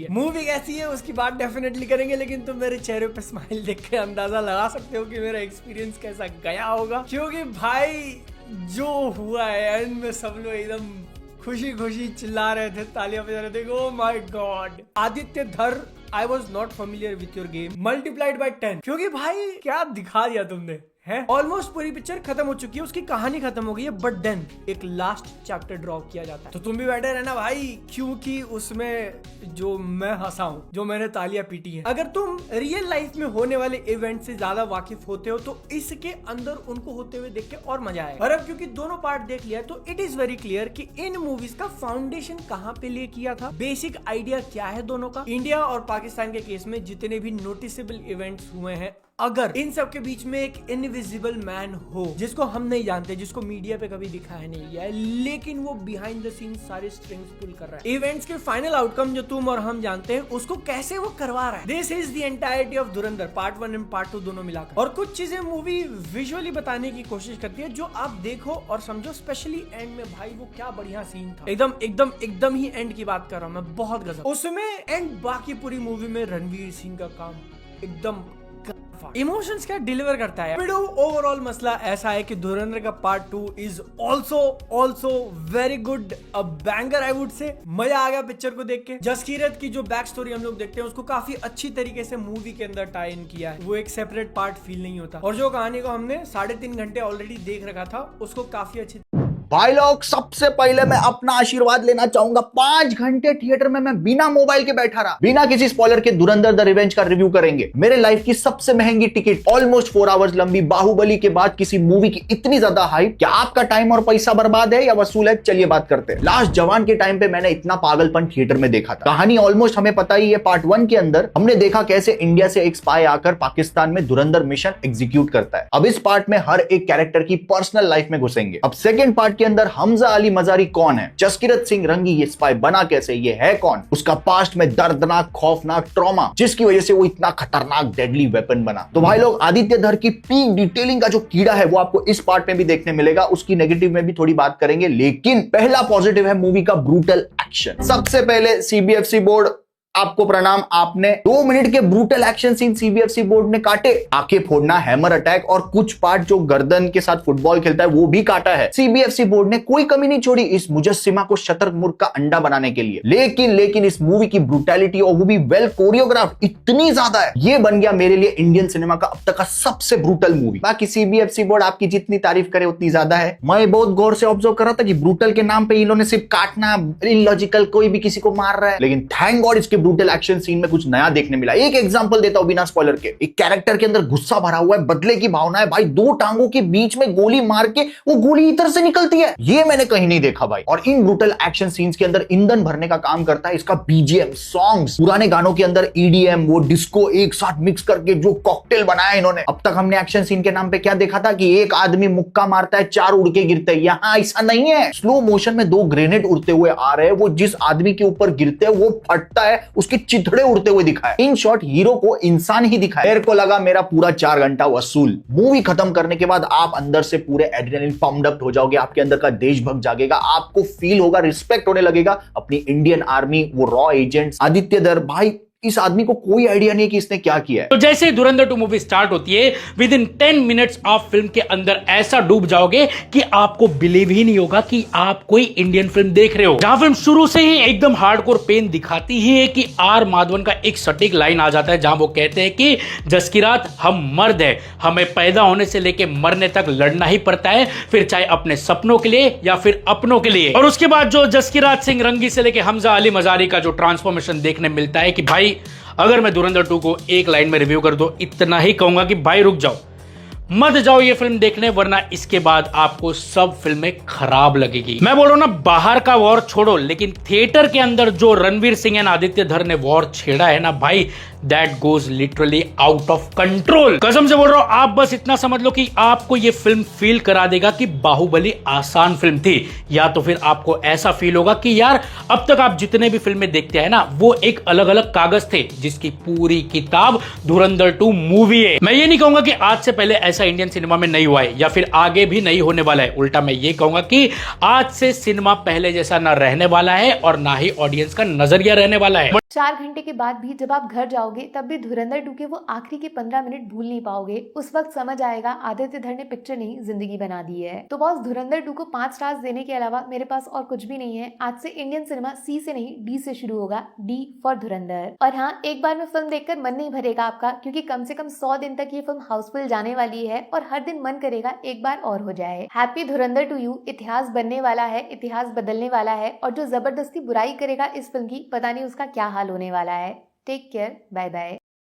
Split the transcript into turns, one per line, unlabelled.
है। मूवी कैसी है उसकी बात डेफिनेटली करेंगे, लेकिन तुम मेरे चेहरे पे स्माइल देख के अंदाजा लगा सकते हो कि मेरा एक्सपीरियंस कैसा गया होगा। क्योंकि भाई जो हुआ है एंड में सब लोग एकदम खुशी खुशी चिल्ला रहे थे, तालियां बजा रहे थे। ओह माय गॉड, आदित्य धर, I was not familiar with your game multiplied by 10। क्योंकि भाई क्या दिखा दिया तुमने है। ऑलमोस्ट पूरी पिक्चर खत्म हो चुकी है, उसकी कहानी खत्म हो गई है, बट देन एक लास्ट चैप्टर ड्रॉप किया जाता है। तो तुम भी बैठे रहना भाई, क्योंकि उसमें जो मैं हंसा हूं, जो मैंने तालियां पीटी हैं। अगर तुम रियल लाइफ में होने वाले इवेंट से ज्यादा वाकिफ होते हो तो इसके अंदर उनको होते हुए देख के और मजा आएगा। और अब क्योंकि दोनों पार्ट देख लिया है तो इट इज वेरी क्लियर कि इन मूवीज का फाउंडेशन कहाँ पे ले किया था, बेसिक आइडिया क्या है दोनों का। इंडिया और पाकिस्तान के केस में जितने भी नोटिसेबल इवेंट्स हुए हैं, अगर इन सब के बीच में एक इनविजिबल मैन हो जिसको हम नहीं जानते, जिसको मीडिया पे कभी दिखाया नहीं गया है, लेकिन वो बिहाइंड द सीन सारे स्ट्रिंग्स पुल कर रहा है, इवेंट्स के फाइनल आउटकम जो तुम और हम जानते हैं उसको कैसे वो करवा रहा है। This is the entirety of Dhurandhar part 1 and part 2 दोनों मिलाकर। और कुछ चीजें मूवी विजुअली बताने की कोशिश करती है जो आप देखो और समझो, स्पेशली एंड में भाई वो क्या बढ़िया सीन था। एकदम ही एंड की बात कर रहा हूं मैं, बहुत गजब उसमें। एंड बाकी पूरी मूवी में रणवीर सिंह का काम एकदम इमोशंस क्या डिलीवर करता है। ओवरऑल मसला ऐसा है कि धुरंधर का part 2 is also very good, a banger I would say. मजा आ गया पिक्चर को देख के। जसकीरत की जो बैक स्टोरी हम लोग देखते हैं उसको काफी अच्छी तरीके से मूवी के अंदर टाई इन किया है, वो एक सेपरेट पार्ट फील नहीं होता। और जो कहानी को हमने 3.5 घंटे ऑलरेडी देख रखा था उसको काफी अच्छी।
भाई लोग, सबसे पहले मैं अपना आशीर्वाद लेना चाहूंगा। 5 घंटे थिएटर में मैं बिना मोबाइल के बैठा रहा, बिना किसी स्पॉइलर के धुरंधर द रिवेंज का रिव्यू करेंगे। मेरे लाइफ की सबसे महंगी टिकट, ऑलमोस्ट 4 आवर्स लंबी बाहुबली के बाद किसी मूवी की इतनी ज्यादा हाइप। क्या आपका टाइम और पैसा बर्बाद है या वसूल है? चलिए बात करते हैं। लास्ट जवान के टाइम पे मैंने इतना पागलपन थिएटर में देखा था। कहानी ऑलमोस्ट हमें पता ही है। पार्ट 1 के अंदर हमने देखा कैसे इंडिया से एक स्पाई आकर पाकिस्तान में धुरंधर मिशन एग्जीक्यूट करता है। अब इस पार्ट में हर एक कैरेक्टर की पर्सनल लाइफ में घुसेंगे। अब सेकेंड पार्ट के अंदर हमजा अली मजारी कौन है, जसकीरत सिंह रंगी ये स्पाई बना कैसे, ये है कौन, उसका पास्ट में दर्दनाक खौफनाक ट्रॉमा जिसकी वजह से वो इतना खतरनाक डेडली वेपन बना। तो भाई लोग, आदित्य धर की पीक डिटेलिंग का जो कीड़ा है वो आपको इस पार्ट में भी देखने मिलेगा। उसकी नेगेटिव में भी थोड़ी बात करेंगे, लेकिन पहला पॉजिटिव है मूवी का ब्रूटल एक्शन। सबसे पहले सीबीएफसी बोर्ड आपको प्रणाम। आपने 2 मिनट के brutal action scene CBFC board ने काटे। आंखें फोड़ना, हैमर अटैक और कुछ पार्ट जो गर्दन के साथ फुटबॉल खेलता है वो भी काटा है। सीबीएफसी बोर्ड ने कोई कमी नहीं छोड़ी इस मुजस्सिमा को शतरमुर्ग का अंडा बनाने के लिए। लेकिन इस मूवी की ब्रूटैलिटी और वो भी वेल कोरियोग्राफ इतनी ज्यादा है, ये बन गया मेरे लिए इंडियन सिनेमा का अब तक का सबसे ब्रूटल मूवी। बाकी सीबीएफसी बोर्ड आपकी जितनी तारीफ करे उतनी ज्यादा है। मैं बहुत गौर से ऑब्जर्व कर रहा था कि ब्रूटल के नाम पे इन्होंने सिर्फ काटना, इलॉजिकल, कोई भी किसी को मार रहा है, लेकिन थैंक गॉड इसके ब्रूटल एक्शन सीन में कुछ नया देखने मिला। एक एग्जांपल देता हूं बिना स्पॉइलर के। एक कैरेक्टर के अंदर गुस्सा भरा हुआ है, बदले की भावना है भाई, 2 टांगों के बीच में गोली मार के वो गोली इधर से निकलती है, ये मैंने कहीं नहीं देखा भाई। और इन ब्रूटल एक्शन सीन्स के अंदर ईंधन भरने का काम करता है इसका बीजीएम सॉन्ग्स। पुराने गानों के अंदर ईडीएम, वो डिस्को एक साथ मिक्स करके जो कॉकटेल बनाया इन्होंने। अब तक हमने एक्शन सीन के नाम पे क्या देखा था कि एक आदमी मुक्का मारता है, 4 उड़ के गिरते हैं। यहां ऐसा नहीं है, स्लो मोशन में 2 ग्रेनेड उड़ते हुए आ रहे हैं, वो जिस आदमी के ऊपर गिरते हैं वो फटता है, उसके चिथड़े उड़ते हुए दिखाए। इन शॉर्ट हीरो को इंसान ही दिखाया। मेरे को लगा मेरा पूरा 4 घंटा वसूल। मूवी खत्म करने के बाद आप अंदर से पूरे एड्रेनलिन पम्प्ड अप हो जाओगे, आपके अंदर का देशभक्त जागेगा, आपको फील होगा, रिस्पेक्ट होने लगेगा अपनी इंडियन आर्मी, वो रॉ एजेंट्स। आदित्य धर भाई, इस आदमी को कोई आइडिया नहीं कि इसने क्या किया है।
तो जैसे धुरंधर 2 मूवी स्टार्ट होती है, विद इन 10 मिनट्स आप फिल्म के अंदर ऐसा डूब जाओगे कि आपको बिलीव ही नहीं होगा कि आप कोई इंडियन फिल्म देख रहे हो। जहां फिल्म शुरू से ही एकदम हार्डकोर पेन दिखाती ही है कि आर माधवन का एक सटीक लाइन आ जाता है जहां वो कहते हैं कि जसकीरत, हम मर्द है, हमें पैदा होने से लेके मरने तक लड़ना ही पड़ता है, फिर चाहे अपने सपनों के लिए या फिर अपनों के लिए। और उसके बाद जो जसकीरत सिंह रंगी से लेके हमजा अली मजारी का जो ट्रांसफॉर्मेशन देखने मिलता है कि भाई, अगर मैं धुरंधर 2 को एक लाइन में रिव्यू कर दूं, इतना ही कहूंगा कि भाई रुक जाओ, मत जाओ ये फिल्म देखने, वरना इसके बाद आपको सब फिल्में खराब लगेगी। मैं बोल रहा हूं ना, बाहर का वॉर छोड़ो, लेकिन थिएटर के अंदर जो रणवीर सिंह एंड आदित्य धर ने वॉर छेड़ा है ना भाई, that goes literally out of control. कसम से बोल रहा हूं, आप बस इतना समझ लो कि आपको ये फिल्म फील करा देगा कि बाहुबली आसान फिल्म थी, या तो फिर आपको ऐसा फील होगा कि यार अब तक आप जितने भी फिल्में देखते हैं ना, वो एक अलग अलग कागज थे जिसकी पूरी किताब धुरंधर 2 मूवी है। मैं ये नहीं कहूंगा कि आज से पहले ऐसा इंडियन सिनेमा में नहीं हुआ है या फिर आगे भी नहीं होने वाला है। उल्टा मैं ये कहूंगा कि आज से सिनेमा पहले जैसा ना रहने वाला है और ना ही ऑडियंस का नजरिया रहने वाला है।
4 घंटे के बाद भी जब आप घर जाओगे तब भी धुरंधर 2 के वो आखिरी के 15 मिनट भूल नहीं पाओगे। उस वक्त समझ आएगा आदित्य धर ने पिक्चर नहीं जिंदगी बना दी है। तो बॉस, धुरंधर 2 को 5 स्टार्स देने के अलावा मेरे पास और कुछ भी नहीं है। आज से इंडियन सिनेमा सी से नहीं डी से शुरू होगा, डी फॉर धुरंधर। और हाँ, एक बार में फिल्म देखकर मन नहीं भरेगा आपका, क्योंकि कम से कम 100 दिन तक ये फिल्म हाउसफुल जाने वाली है और हर दिन मन करेगा एक बार और हो जाए। Happy Dhurandhar to you. इतिहास बनने वाला है, इतिहास बदलने वाला है, और जो जबरदस्ती बुराई करेगा इस फिल्म की, पता नहीं उसका क्या हाल होने वाला है। Take care, bye bye.